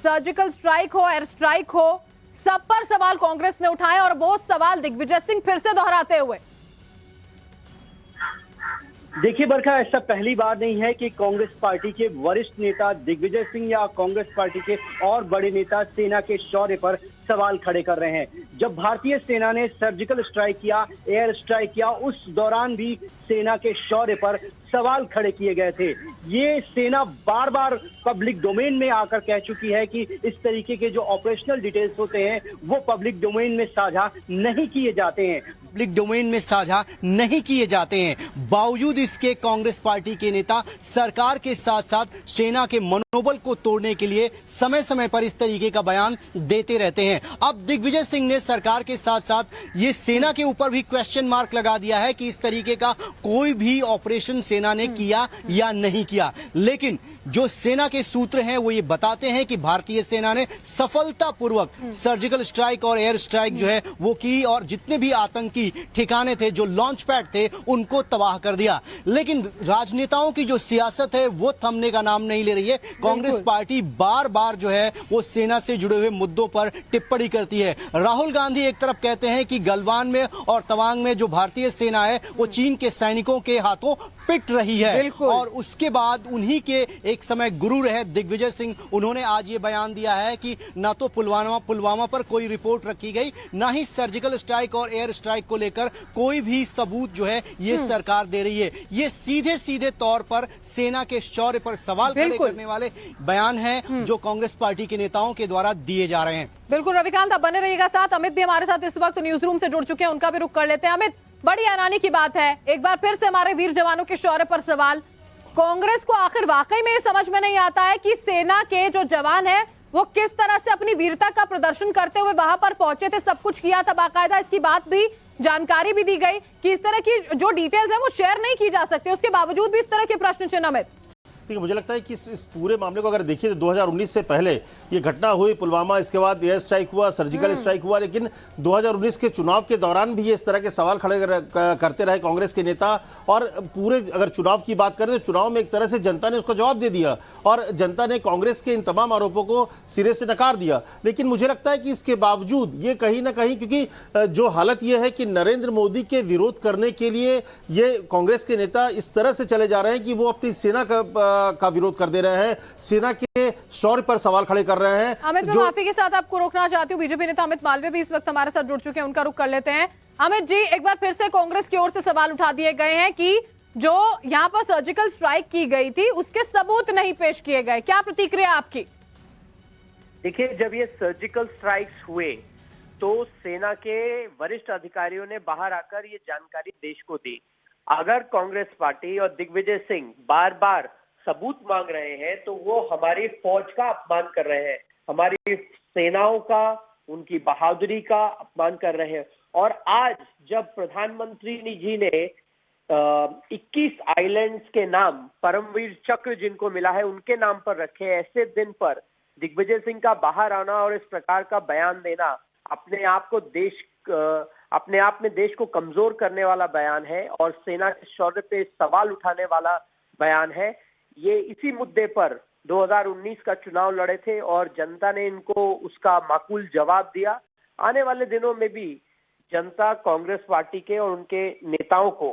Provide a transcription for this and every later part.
Surgical strike हो, air strike हो, सब पर सवाल कांग्रेस ने उठाए और वो सवाल दिग्विजय सिंह फिर से दोहराते हुए। देखिए बरखा, ऐसा पहली बार नहीं है कि कांग्रेस पार्टी के वरिष्ठ नेता दिग्विजय सिंह या कांग्रेस पार्टी के और बड़े नेता सेना के शौर्य पर सवाल खड़े कर रहे हैं। जब भारतीय सेना ने सर्जिकल स्ट्राइक किया, एयर स्ट्राइक किया, उस दौरान भी सेना के शौर्य पर सवाल खड़े किए गए थे। ये सेना बार बार पब्लिक डोमेन में आकर कह चुकी है कि इस तरीके के जो ऑपरेशनल डिटेल्स होते हैं वो पब्लिक डोमेन में साझा नहीं किए जाते हैं। पब्लिक डोमेन में साझा नहीं किए जाते हैं। बावजूद इसके कांग्रेस पार्टी के नेता सरकार के साथ साथ सेना के मनोबल को तोड़ने के लिए समय समय पर इस तरीके का बयान देते रहते हैं। अब दिग्विजय सिंह ने सरकार के साथ साथ ये सेना के ऊपर भी क्वेश्चन मार्क लगा दिया है कि इस तरीके का कोई भी ऑपरेशन सेना ने किया या नहीं किया। लेकिन जो सेना के सूत्र हैं वो ये बताते हैं कि भारतीय सेना ने सफलतापूर्वक सर्जिकल स्ट्राइक और एयर स्ट्राइक जो है वो की और जितने भी आतंकी ठिकाने थे, जो लॉन्च पैड थे, उनको तबाह कर दिया। लेकिन राजनेताओं की जो सियासत है वो थमने का नाम नहीं ले रही है। कांग्रेस पार्टी बार बार जो है वो सेना से जुड़े हुए मुद्दों पर टिप्पणी करती है। राहुल गांधी एक तरफ कहते हैं कि गलवान में और तवांग में जो भारतीय सेना है वो चीन के सैनिकों के हाथों पिट रही है, और उसके बाद उन्हीं के एक समय गुरु रहे दिग्विजय सिंह, उन्होंने आज ये बयान दिया है कि ना तो पुलवामा पर कोई रिपोर्ट रखी गई, ना ही सर्जिकल स्ट्राइक और एयर स्ट्राइक को लेकर कोई भी सबूत जो है ये सरकार दे रही है। ये सीधे सीधे तौर पर सेना के शौर्य पर सवाल खड़े करने वाले बयान हैं जो कांग्रेस पार्टी के नेताओं के द्वारा दिए जा रहे हैं। बिल्कुल रविकांत, आप बने रहिएगा साथ। अमित भी हमारे साथ इस वक्त न्यूज रूम से जुड़ चुके हैं, उनका भी रुख कर लेते हैं। अमित, बड़ी हैरानी की बात है, एक बार फिर से हमारे वीर जवानों के शौर्य पर सवाल। कांग्रेस को आखिर वाकई में समझ में नहीं आता है कि सेना के जो जवान हैं वो किस तरह से अपनी वीरता का प्रदर्शन करते हुए वहां पर पहुंचे थे, सब कुछ किया था बाकायदा। इसकी बात भी, जानकारी भी दी गई कि इस तरह की जो डिटेल्स है वो शेयर नहीं की जा सकती, उसके बावजूद भी इस तरह के प्रश्न चिन्ह। अमित, ठीक है, मुझे लगता है कि इस पूरे मामले को अगर देखिए तो 2019 से पहले ये घटना हुई पुलवामा, इसके बाद एयर स्ट्राइक हुआ, सर्जिकल स्ट्राइक हुआ, लेकिन 2019 के चुनाव के दौरान भी ये इस तरह के सवाल खड़े करते रहे कांग्रेस के नेता। और पूरे अगर चुनाव की बात करें तो चुनाव में एक तरह से जनता ने उसका जवाब दे दिया और जनता ने कांग्रेस के इन तमाम आरोपों को सिरे से नकार दिया। लेकिन मुझे लगता है कि इसके बावजूद ये कहीं ना कहीं, क्योंकि जो हालत ये है कि नरेंद्र मोदी के विरोध करने के लिए ये कांग्रेस के नेता इस तरह से चले जा रहे हैं कि वो अपनी सेना का विरोध कर दे रहे हैं, सेना के शौर्य पर सवाल खड़े कर रहे हैं। अमित, मैं माफी के साथ आपको रोकना चाहती हूँ, बीजेपी नेता अमित मालवीय भी इस वक्त हमारे साथ जुड़ चुके हैं, उनका रुख कर लेते हैं। अमित जी, एक बार फिर से कांग्रेस की ओर से सवाल उठा दिए गए हैं कि जो यहाँ पर सर्जिकल स्ट्राइक की गई थी उसके सबूत नहीं पेश किए गए, क्या प्रतिक्रिया आपकी? देखिए, जब ये सर्जिकल स्ट्राइक्स हुए तो सेना के वरिष्ठ अधिकारियों ने बाहर आकर ये जानकारी देश को दी। अगर कांग्रेस पार्टी और दिग्विजय सिंह बार बार सबूत मांग रहे हैं तो वो हमारी फौज का अपमान कर रहे हैं, हमारी सेनाओं का, उनकी बहादुरी का अपमान कर रहे हैं। और आज जब प्रधानमंत्री जी ने 21 आइलैंड्स के नाम परमवीर चक्र जिनको मिला है उनके नाम पर रखे, ऐसे दिन पर दिग्विजय सिंह का बाहर आना और इस प्रकार का बयान देना अपने आप में देश को कमजोर करने वाला बयान है और सेना के शौर्य पे सवाल उठाने वाला बयान है। ये इसी मुद्दे पर 2019 का चुनाव लड़े थे और जनता ने इनको उसका माकूल जवाब दिया। आने वाले दिनों में भी जनता कांग्रेस पार्टी के और उनके नेताओं को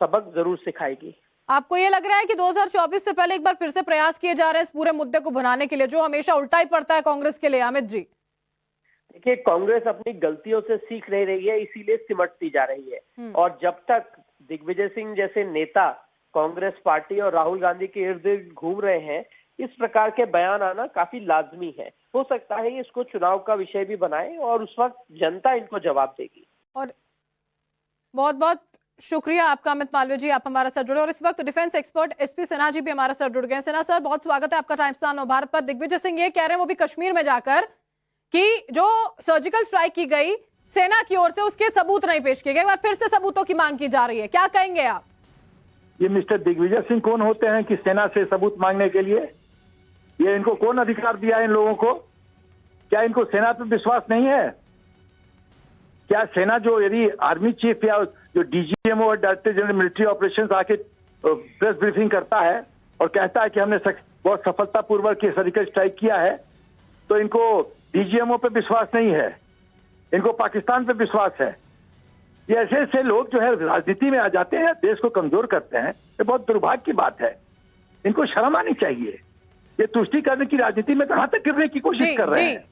सबक जरूर सिखाएगी। आपको ये लग रहा है कि 2024 से पहले एक बार फिर से प्रयास किए जा रहे हैं इस पूरे मुद्दे को भुनाने के लिए, जो हमेशा उल्टा ही पड़ता है कांग्रेस के लिए? अमित जी, देखिए, कांग्रेस अपनी गलतियों से सीख नहीं रही है, इसीलिए सिमटती जा रही है। और जब तक दिग्विजय सिंह जैसे नेता कांग्रेस पार्टी और राहुल गांधी के इर्द गिर्द घूम रहे हैं, इस प्रकार के बयान आना काफी लाजमी है। हो सकता है इसको चुनाव का विषय भी बनाए और उस वक्त जनता इनको जवाब देगी। और बहुत बहुत शुक्रिया आपका अमित मालवीय जी, आप हमारे साथ जुड़े। और इस वक्त defence expert SP Sinha ji भी हमारे साथ जुड़ गए। सिन्हा सर, बहुत स्वागत है आपका टाइम्स नाउ भारत पर। दिग्विजय सिंह ये कह रहे हैं, वो भी कश्मीर में जाकर, कि जो सर्जिकल स्ट्राइक की गई सेना की ओर से उसके सबूत नहीं पेश किए गए, बार फिर से सबूतों की मांग की जा रही है, क्या कहेंगे आप? ये मिस्टर दिग्विजय सिंह कौन होते हैं कि सेना से सबूत मांगने के लिए? ये इनको कौन अधिकार दिया है इन लोगों को? क्या इनको सेना पर विश्वास नहीं है? क्या सेना जो यदि आर्मी चीफ या जो डीजीएमओ और डायरेक्टर जनरल मिलिट्री ऑपरेशंस आके प्रेस ब्रीफिंग करता है और कहता है कि हमने बहुत सफलतापूर्वक सर्जिकल स्ट्राइक किया है, तो इनको डीजीएमओ पे विश्वास नहीं है, इनको पाकिस्तान पे विश्वास है। ये ऐसे ऐसे लोग जो है राजनीति में आ जाते हैं, देश को कमजोर करते हैं। ये बहुत दुर्भाग्य की बात है, इनको शर्म आनी चाहिए। ये तुष्टि करने की राजनीति में कहां तक गिरने की कोशिश कर रहे हैं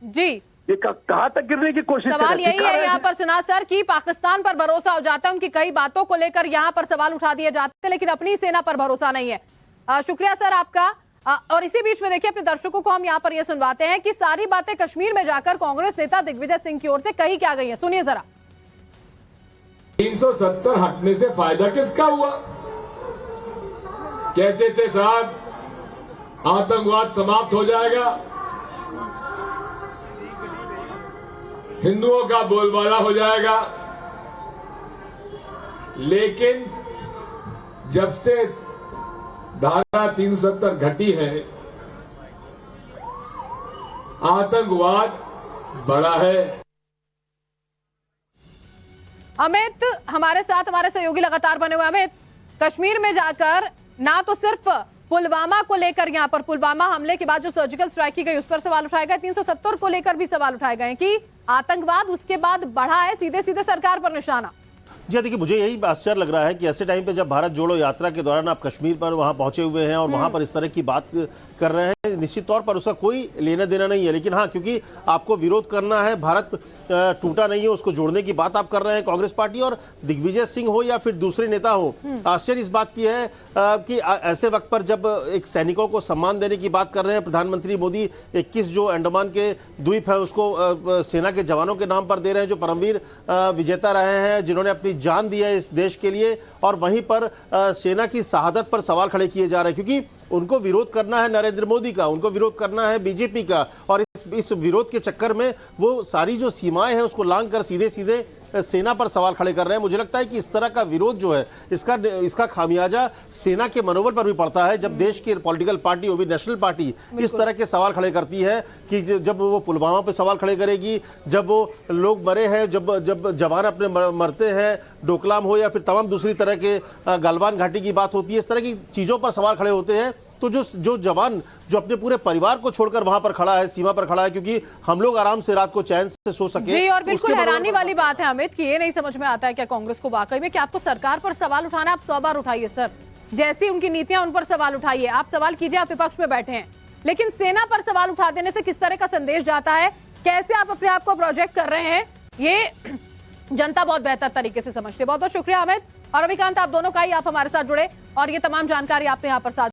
जी ये कहां तक गिरने की कोशिश कर सवाल रहे हैं? यही है यहाँ पर सिन्हा सर कि पाकिस्तान पर भरोसा हो जाता है, उनकी कई बातों को लेकर यहाँ पर सवाल उठा दिए जाते हैं, लेकिन अपनी सेना पर भरोसा नहीं है। शुक्रिया सर आपका। और इसी बीच में देखिए अपने दर्शकों को हम यहाँ पर यह सुनवाते हैं कि सारी बातें कश्मीर में जाकर कांग्रेस नेता दिग्विजय सिंह की ओर से कही क्या गई है, सुनिए जरा। 370 हटने से फायदा किसका हुआ? कहते थे साहब आतंकवाद समाप्त हो जाएगा, हिंदुओं का बोलबाला हो जाएगा, लेकिन जब से धारा 370 घटी है आतंकवाद बढ़ा है। अमित हमारे साथ, हमारे सहयोगी लगातार बने हुए। अमित, कश्मीर में जाकर ना तो सिर्फ पुलवामा को लेकर, यहाँ पर पुलवामा हमले के बाद जो सर्जिकल स्ट्राइक की गई उस पर सवाल उठाए गए, 370 को लेकर भी सवाल उठाए गए कि आतंकवाद उसके बाद बढ़ा है, सीधे सीधे सरकार पर निशाना। जी देखिए, मुझे यही आश्चर्य लग रहा है कि ऐसे टाइम पे जब भारत जोड़ो यात्रा के दौरान आप कश्मीर पर वहां पहुंचे हुए हैं और वहां पर इस तरह की बात कर रहे हैं, निश्चित तौर पर उसका कोई लेना देना नहीं है। लेकिन हाँ, क्योंकि आपको विरोध करना है, भारत टूटा नहीं है, उसको जोड़ने की बात आप कर रहे हैं कांग्रेस पार्टी और दिग्विजय सिंह हो या फिर दूसरे नेता हो। आश्चर्य इस बात की है कि ऐसे वक्त पर जब एक सैनिकों को सम्मान देने की बात कर रहे हैं प्रधानमंत्री मोदी, 21 जो अंडमान के द्वीप है उसको सेना के जवानों के नाम पर दे रहे हैं जो परमवीर विजेता रहे हैं, जिन्होंने अपनी जान दी है इस देश के लिए, और वहीं पर सेना की शहादत पर सवाल खड़े किए जा रहे हैं क्योंकि उनको विरोध करना है नरेंद्र मोदी का, उनको विरोध करना है बीजेपी का, और इस विरोध के चक्कर में वो सारी जो सीमाएं हैं उसको लांघ कर सीधे सीधे सेना पर सवाल खड़े कर रहे हैं। मुझे लगता है कि इस तरह का विरोध जो है इसका खामियाजा सेना के मनोबल पर भी पड़ता है जब देश की पॉलिटिकल पार्टी, वो भी नेशनल पार्टी, इस तरह के सवाल खड़े करती है कि जब वो पुलवामा पे सवाल खड़े करेगी, जब वो लोग मरे हैं, जब जवान अपने मरते हैं, डोकलाम हो या फिर तमाम दूसरी तरह के गलवान घाटी की बात होती है, इस तरह की चीजों पर सवाल खड़े होते हैं, तो जो जवान जो अपने पूरे परिवार को छोड़कर वहां पर खड़ा है, सीमा पर खड़ा है, क्योंकि हम लोग आराम से रात को चैन से सो सके। जी, और बिल्कुल हैरानी वाली बात है अमित कि ये नहीं समझ में आता है क्या कांग्रेस को वाकई में कि आपको सरकार पर सवाल उठाना, आप 100 बार उठाइए सर, जैसी उनकी नीतियां उन पर सवाल उठाइए, आप सवाल कीजिए, आप विपक्ष में बैठे हैं, लेकिन सेना पर सवाल उठा देने से किस तरह का संदेश जाता है, कैसे आप अपने आप को प्रोजेक्ट कर रहे हैं, ये जनता बहुत बेहतर तरीके से समझती है। बहुत बहुत शुक्रिया अमित और रविकांत, आप दोनों का ही, आप हमारे साथ जुड़े और ये तमाम जानकारी आपने यहाँ पर साथ